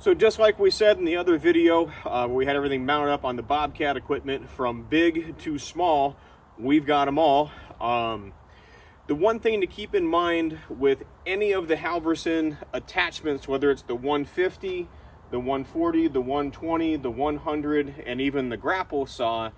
So just like we said in the other video, where we had everything mounted up on the Bobcat equipment, from big to small, we've got them all. The one thing to keep in mind with any of the Halverson attachments, whether it's the 150, the 140, the 120, the 100, and even the grapple saw,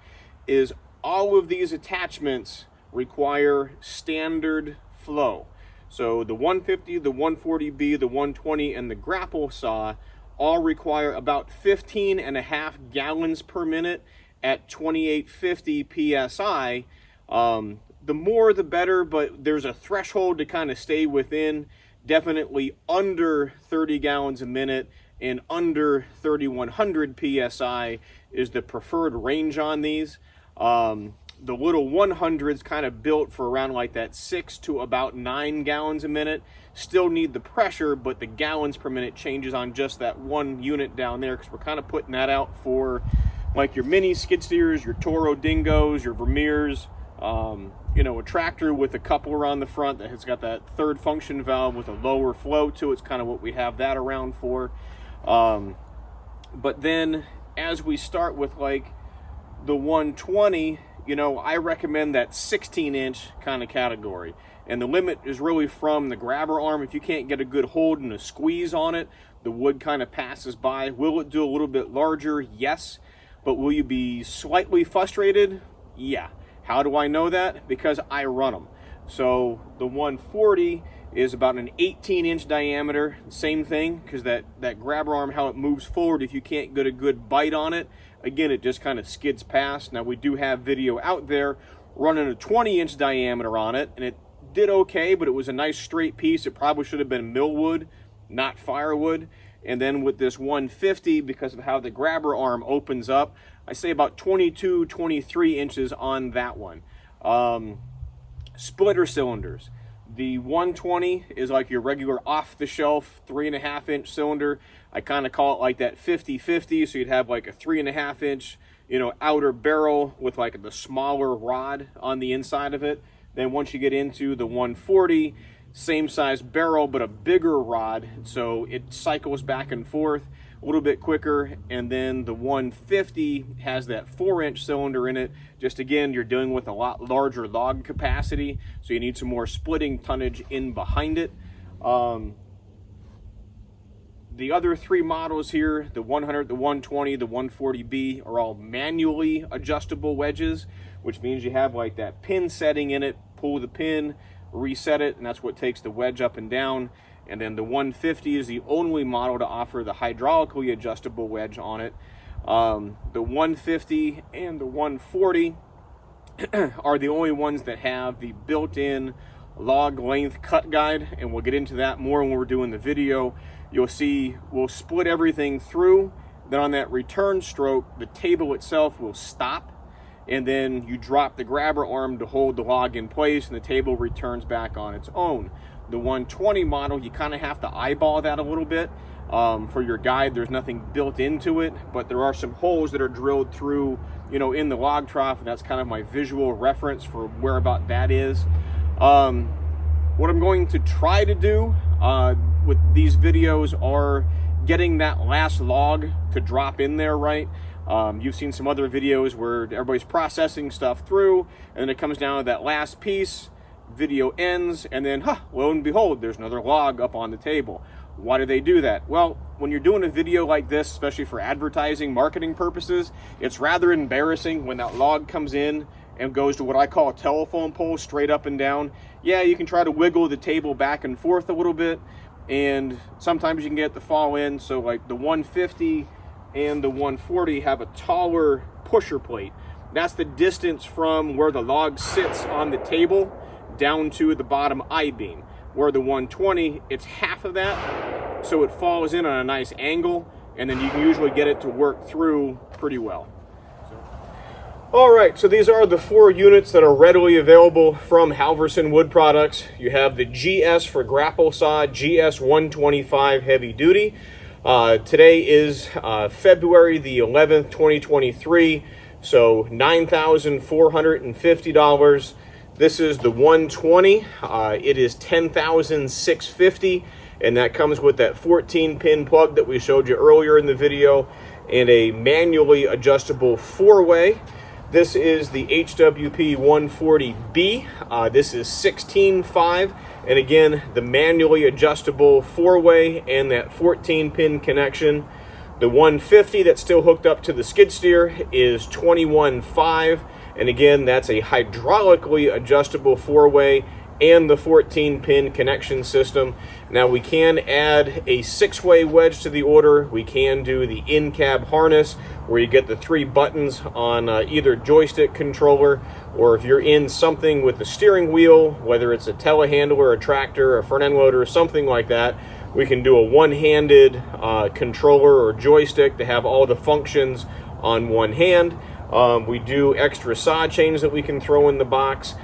is all of these attachments require standard flow. So the 150, the 140B, the 120, and the grapple saw all require about 15.5 gallons per minute at 2850 PSI. The more the better, but there's a threshold to kind of stay within. Definitely under 30 gallons a minute and under 3100 PSI is the preferred range on these. The little 100s kind of built for around like that 6 to about 9 gallons a minute. Still need the pressure, but the gallons per minute changes on just that one unit down there, because we're kind of putting that out for like your mini skid steers, your Toro Dingos, your Vermeers, you know, a tractor with a coupler on the front that has got that third function valve with a lower flow to it. It's kind of what we have that around for. But then as we start with like the 120, you know, I recommend that 16-inch kind of category. And the limit is really from the grabber arm. If you can't get a good hold and a squeeze on it, the wood kind of passes by. Will it do a little bit larger? Yes. But will you be slightly frustrated? Yeah. How do I know that? Because I run them. So the 140 is about an 18-inch diameter. Same thing, because that grabber arm, how it moves forward, if you can't get a good bite on it, again, it just kind of skids past. Now, we do have video out there running a 20-inch diameter on it, and it did okay, but it was a nice straight piece. It probably should have been millwood, not firewood. And then with this 150, because of how the grabber arm opens up, I say about 22, 23 inches on that one. Splitter cylinders. The 120 is like your regular off-the-shelf 3.5-inch cylinder. I kind of call it like that 50-50, so you'd have like a 3.5-inch, you know, outer barrel with like the smaller rod on the inside of it. Then once you get into the 140, same size barrel but a bigger rod, so it cycles back and forth a little bit quicker. And then the 150 has that 4-inch cylinder in it. Just again, you're dealing with a lot larger log capacity, so you need some more splitting tonnage in behind it. The other three models here, the 100, the 120, the 140B, are all manually adjustable wedges, which means you have like that pin setting in it. Pull the pin, reset it, and that's what takes the wedge up and down. And then the 150 is the only model to offer the hydraulically adjustable wedge on it. The 150 and the 140 are the only ones that have the built-in log length cut guide, and we'll get into that more when we're doing the video. You'll see we'll split everything through, then on that return stroke, the table itself will stop, and then you drop the grabber arm to hold the log in place, and the table returns back on its own. The 120 model, you kind of have to eyeball that a little bit. For your guide, there's nothing built into it, but there are some holes that are drilled through, you know, in the log trough, and that's kind of my visual reference for where about that is. What I'm going to try to do with these videos are getting that last log to drop in there right. You've seen some other videos where everybody's processing stuff through, and then it comes down to that last piece, video ends, and then, lo and behold, there's another log up on the table. Why do they do that? Well, when you're doing a video like this, especially for advertising, marketing purposes, it's rather embarrassing when that log comes in and goes to what I call a telephone pole, straight up and down. Yeah, you can try to wiggle the table back and forth a little bit, and sometimes you can get it to fall in. So like the 150 and the 140 have a taller pusher plate. That's the distance from where the log sits on the table down to the bottom I-beam. Where the 120, it's half of that, so it falls in on a nice angle, and then you can usually get it to work through pretty well. All right, so these are the 4 units that are readily available from Halverson Wood Products. You have the GS for grapple saw, GS 125 heavy duty. Today is February the 11th, 2023, so $9,450. This is the 120. It is $10,650. and that comes with that 14-pin plug that we showed you earlier in the video, and a manually adjustable 4-way. This is the HWP 140B. This is 16.5, and again, the manually adjustable 4-way and that 14-pin connection. The 150 that's still hooked up to the skid steer is 21.5, and again, that's a hydraulically adjustable 4-way and the 14-pin connection system. Now we can add a 6-way wedge to the order. We can do the in-cab harness where you get the 3 buttons on either joystick controller, or if you're in something with the steering wheel, whether it's a telehandler, a tractor, a front end loader, something like that, we can do a one-handed controller or joystick to have all the functions on one hand. We do extra side chains that we can throw in the box.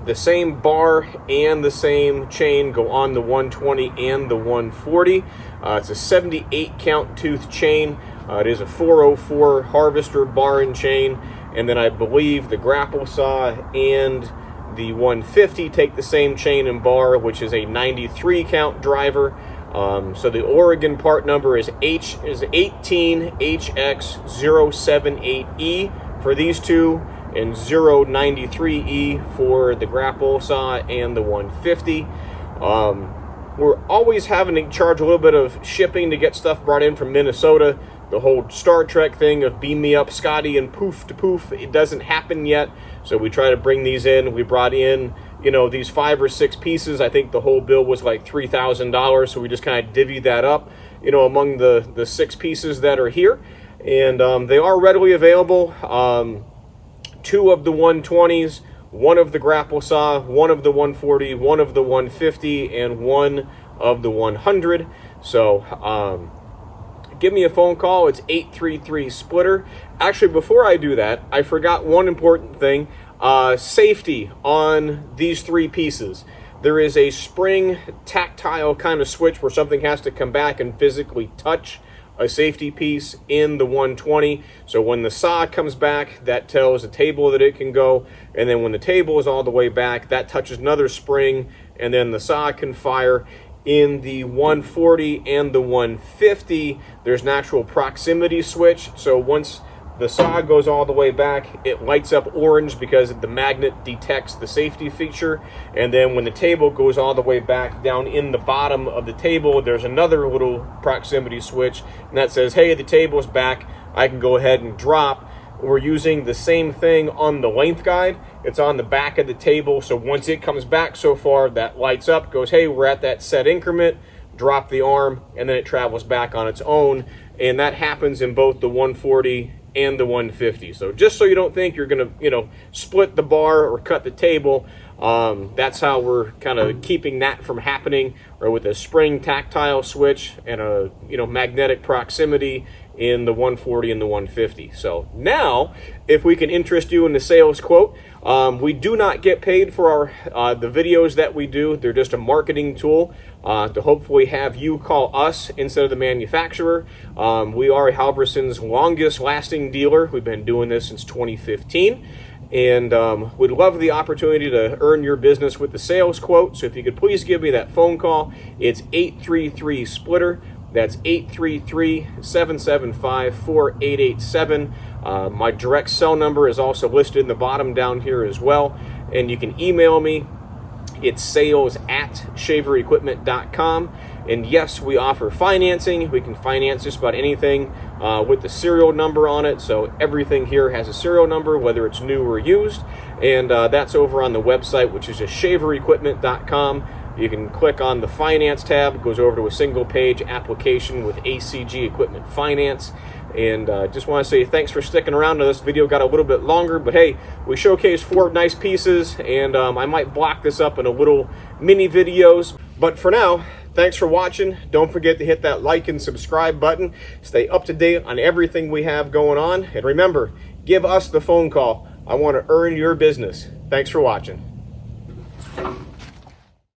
The same bar and the same chain go on the 120 and the 140. It's a 78 count tooth chain. It is a 404 harvester bar and chain. And then I believe the grapple saw and the 150 take the same chain and bar, which is a 93 count driver. So the Oregon part number is 18HX078E for these two, and 093E for the grapple saw and the 150. We're always having to charge a little bit of shipping to get stuff brought in from Minnesota. The whole Star Trek thing of beam me up Scotty and poof to poof, it doesn't happen yet. So we try to bring these in. We brought in, you know, these 5 or 6 pieces. I think the whole bill was like $3,000. So we just kind of divvied that up, you know, among the 6 pieces that are here. And they are readily available. 2 of the 120s, 1 of the grapple saw, 1 of the 140, 1 of the 150, and 1 of the 100. So give me a phone call. It's 833-SPLITTER. Actually, before I do that, I forgot one important thing. Safety on these 3 pieces. There is a spring tactile kind of switch where something has to come back and physically touch a safety piece in the 120. So when the saw comes back, that tells the table that it can go, and then when the table is all the way back, that touches another spring, and then the saw can fire. In the 140 and the 150, there's an actual proximity switch. So once the saw goes all the way back, it lights up orange because the magnet detects the safety feature. And then when the table goes all the way back, down in the bottom of the table, there's another little proximity switch, and that says, hey, the table's back. I can go ahead and drop. We're using the same thing on the length guide. It's on the back of the table. So once it comes back so far, that lights up, goes, hey, we're at that set increment, drop the arm, and then it travels back on its own. And that happens in both the 140 and the 150. So just so you don't think you're going to, you know, split the bar or cut the table, that's how we're kind of keeping that from happening, or with a spring tactile switch and a, you know, magnetic proximity in the 140 and the 150. So now, if we can interest you in the sales quote, we do not get paid for our the videos that we do. They're just a marketing tool to hopefully have you call us instead of the manufacturer. We are Halverson's longest lasting dealer. We've been doing this since 2015. And we'd love the opportunity to earn your business with the sales quote. So if you could please give me that phone call, it's 833-SPLITTER. That's 833-775-4887. My direct cell number is also listed in the bottom down here as well. And you can email me. It's sales@shaverequipment.com. And yes, we offer financing. We can finance just about anything with the serial number on it. So everything here has a serial number, whether it's new or used. And that's over on the website, which is just shaverequipment.com. You can click on the finance tab. It goes over to a single page application with ACG Equipment Finance. And just want to say thanks for sticking around to this video. Got a little bit longer, but hey, we showcased 4 nice pieces, and I might block this up in a little mini videos. But for now, thanks for watching. Don't forget to hit that like and subscribe button. Stay up to date on everything we have going on. And remember, give us the phone call. I want to earn your business. Thanks for watching.